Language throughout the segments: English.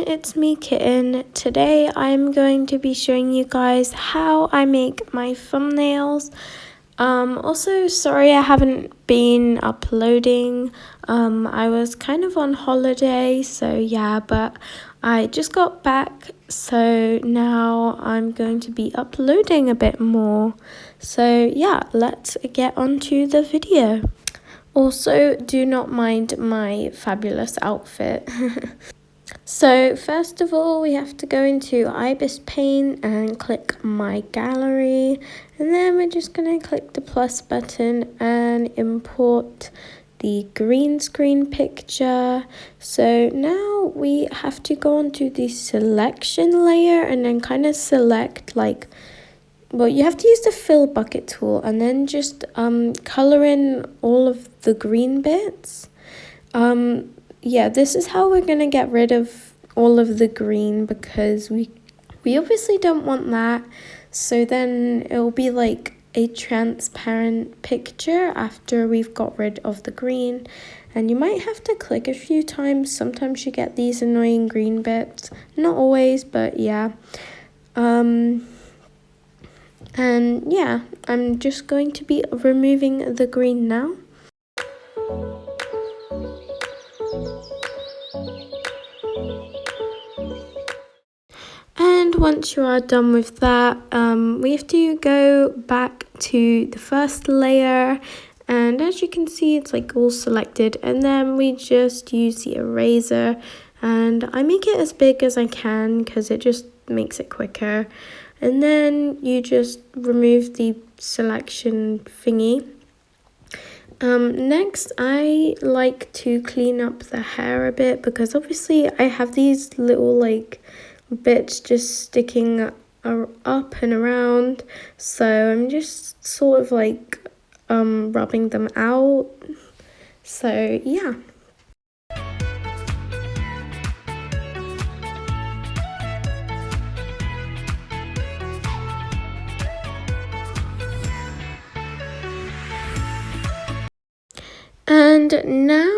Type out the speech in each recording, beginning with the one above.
it's me Kitten. Today I'm going to be showing you guys how I make my thumbnails. Also sorry I haven't been uploading. I was kind of on holiday, so yeah, but I just got back, so now I'm going to be uploading a bit more. So yeah, let's get on to the video. Also, do not mind my fabulous outfit. So first of all, we have to go into Ibis Paint and click My Gallery, and then we're just going to click the plus button and import the green screen picture. So now we have to go onto the selection layer and then kind of select well, you have to use the fill bucket tool and then just color in all of the green bits. Yeah, this is how we're gonna get rid of all of the green, because we obviously don't want that. So then it'll be like a transparent picture after we've got rid of the green, and you might have to click a few times. Sometimes you get these annoying green bits, not always, but yeah. And yeah, I'm just going to be removing the green now. And once you are done with that, we have to go back to the first layer, and as you can see, it's like all selected, and then we just use the eraser, and I make it as big as I can because it just makes it quicker. And then you just remove the selection thingy. Next, I like to clean up the hair a bit, because obviously I have these little bits just sticking up and around, so I'm just sort of rubbing them out. So yeah. And now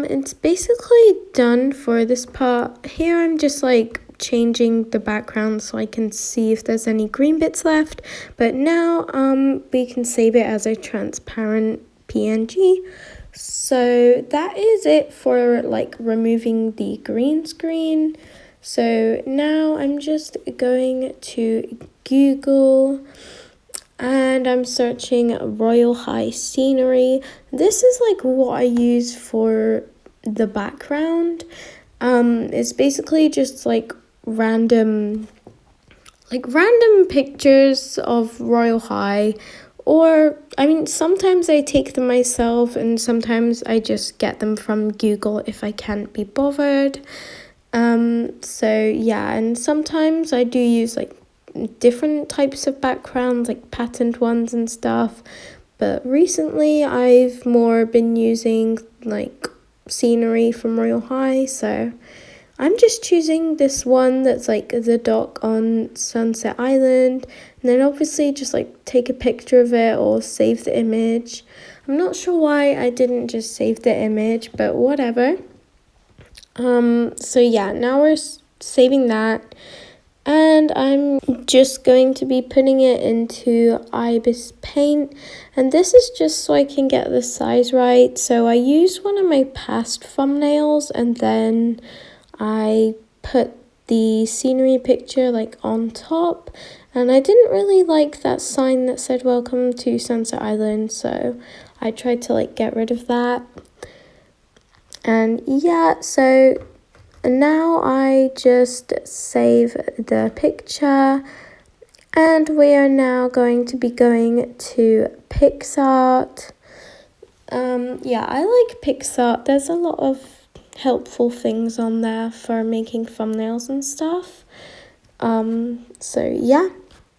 it's basically done for this part. Here I'm just changing the background so I can see if there's any green bits left, but now we can save it as a transparent PNG. So that is it for removing the green screen. So now I'm just going to Google and I'm searching Royal High scenery. This is what I use for the background. It's basically just random pictures of Royal High, or I mean sometimes I take them myself and sometimes I just get them from Google if I can't be bothered. So yeah, and sometimes I do use different types of backgrounds, patterned ones and stuff, but recently I've more been using scenery from Royal High, so I'm just choosing this one that's the dock on Sunset Island, and then obviously just take a picture of it or save the image. I'm not sure why I didn't just save the image, but whatever. So yeah, now we're saving that, and I'm just going to be putting it into Ibis Paint, and this is just so I can get the size right. So I used one of my past thumbnails and then I put the scenery picture on top, and I didn't really like that sign that said welcome to Sunset Island, so I tried to get rid of that. And yeah, so now I just save the picture, and we are now going to be going to PicsArt. Yeah, I like PicsArt. There's a lot of helpful things on there for making thumbnails and stuff. So yeah.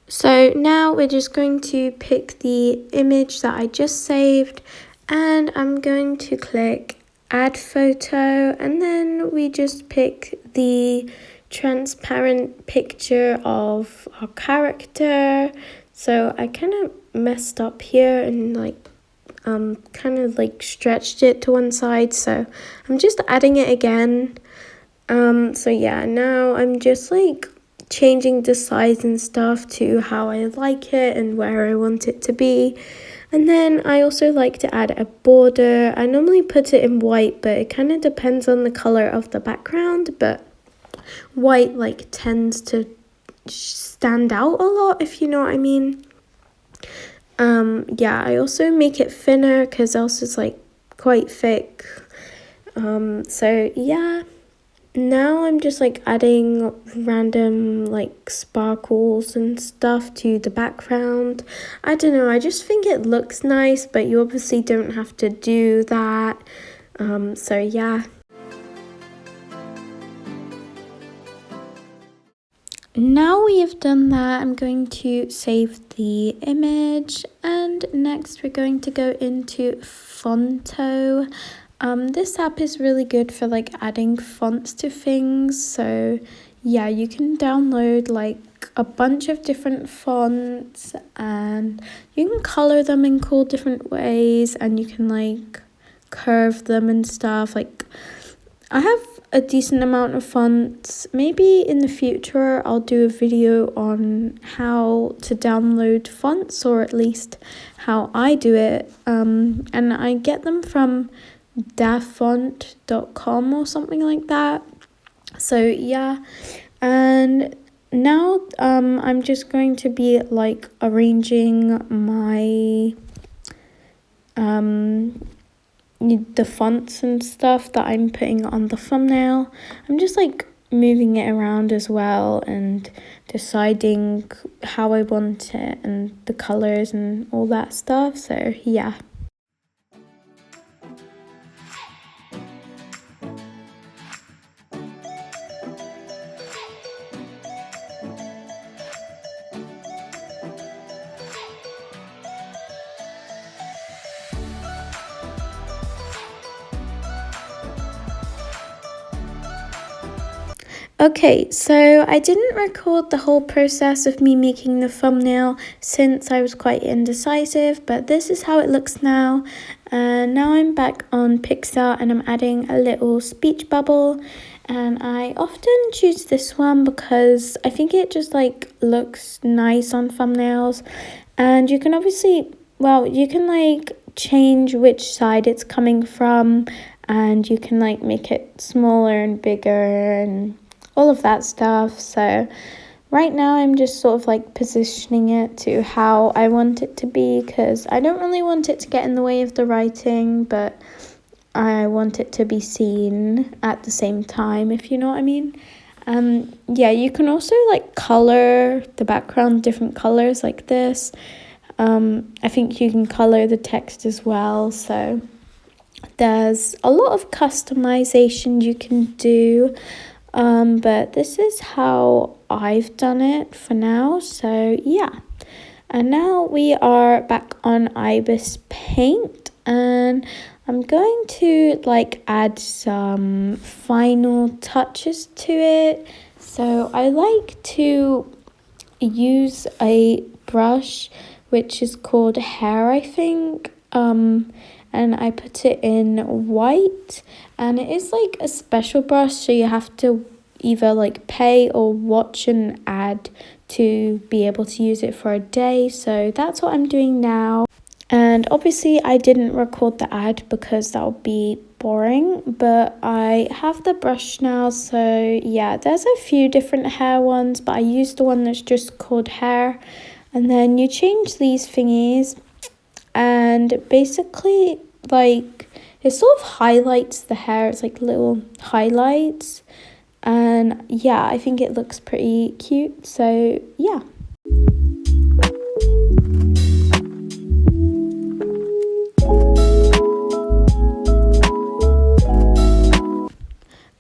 So now we're just going to pick the image that I just saved, and I'm going to click add photo, and then we just pick the transparent picture of our character. So I kind of messed up here and kind of stretched it to one side, so I'm just adding it again. So yeah, now I'm just like changing the size and stuff to how I like it and where I want it to be. And then I also like to add a border. I normally put it in white, but it kind of depends on the color of the background, but white like tends to stand out a lot, if you know what I mean. Yeah, I also make it thinner because else it's like quite thick. So yeah, now I'm just like adding random like sparkles and stuff to the background. I don't know, I just think it looks nice, but you obviously don't have to do that. So yeah. Now we have done that, I'm going to save the image, and next we're going to go into Fonto. This app is really good for like adding fonts to things, so yeah, you can download like a bunch of different fonts and you can color them in cool different ways, and you can like curve them and stuff. Like I have a decent amount of fonts. Maybe in the future I'll do a video on how to download fonts, or at least how I do it. And I get them from dafont.com or something like that. So yeah, and now I'm just going to be like arranging my the fonts and stuff that I'm putting on the thumbnail. I'm just like moving it around as well and deciding how I want it and the colors and all that stuff. So yeah. Okay, so I didn't record the whole process of me making the thumbnail since I was quite indecisive, but this is how it looks now. And now I'm back on Pixar and I'm adding a little speech bubble. And I often choose this one because I think it just like looks nice on thumbnails. And you can obviously, well, you can like change which side it's coming from, and you can like make it smaller and bigger and all of that stuff. So right now I'm just sort of like positioning it to how I want it to be, because I don't really want it to get in the way of the writing, but I want it to be seen at the same time, if you know what I mean. Yeah, you can also like color the background different colors like this. I think you can color the text as well, so there's a lot of customization you can do. But this is how I've done it for now, so yeah. And now we are back on Ibis Paint, and I'm going to like add some final touches to it. So I like to use a brush which is called Hair, I think. And I put it in white, and it is like a special brush, so you have to either like pay or watch an ad to be able to use it for a day. So that's what I'm doing now. And obviously I didn't record the ad because that would be boring, but I have the brush now. So yeah, there's a few different hair ones, but I used the one that's just called Hair. And then you change these thingies, and basically like it sort of highlights the hair. It's like little highlights, and yeah, I think it looks pretty cute. So yeah.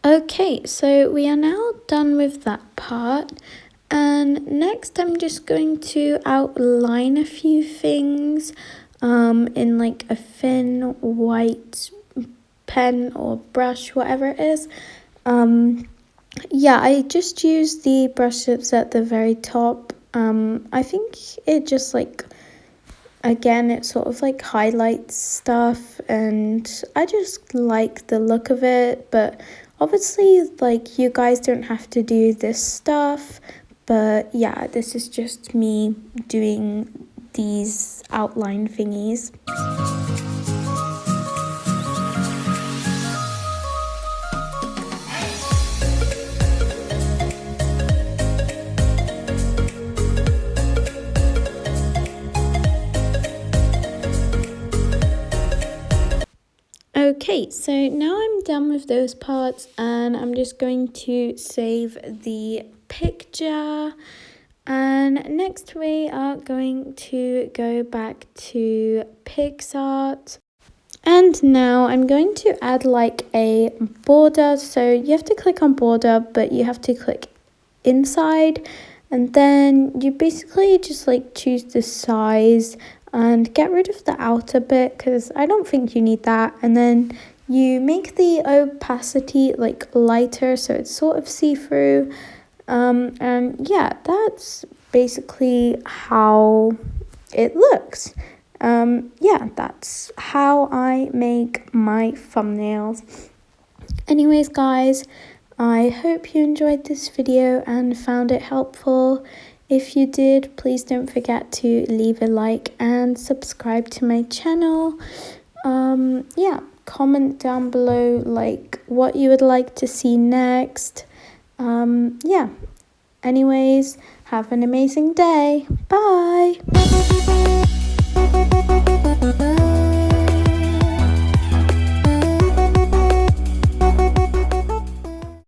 Okay, so we are now done with that part, and next I'm just going to outline a few things in like a thin white pen or brush, whatever it is. Yeah, I just use the brush tips at the very top. I think it just like, again, it sort of like highlights stuff, and I just like the look of it, but Obviously, like, you guys don't have to do this stuff, but yeah, this is just me doing these outline thingies. Okay, so now I'm done with those parts and I'm just going to save the picture. And next we are going to go back to PixArt. And now I'm going to add like a border. So you have to click on border, but you have to click inside. And then you basically just like choose the size and get rid of the outer bit because I don't think you need that. And then you make the opacity like lighter so it's sort of see-through. And yeah, that's basically how it looks. Yeah, that's how I make my thumbnails. Anyways, guys, I hope you enjoyed this video and found it helpful. If you did, please don't forget to leave a like and subscribe to my channel. Yeah, comment down below like what you would like to see next. Yeah. Anyways, have an amazing day. Bye.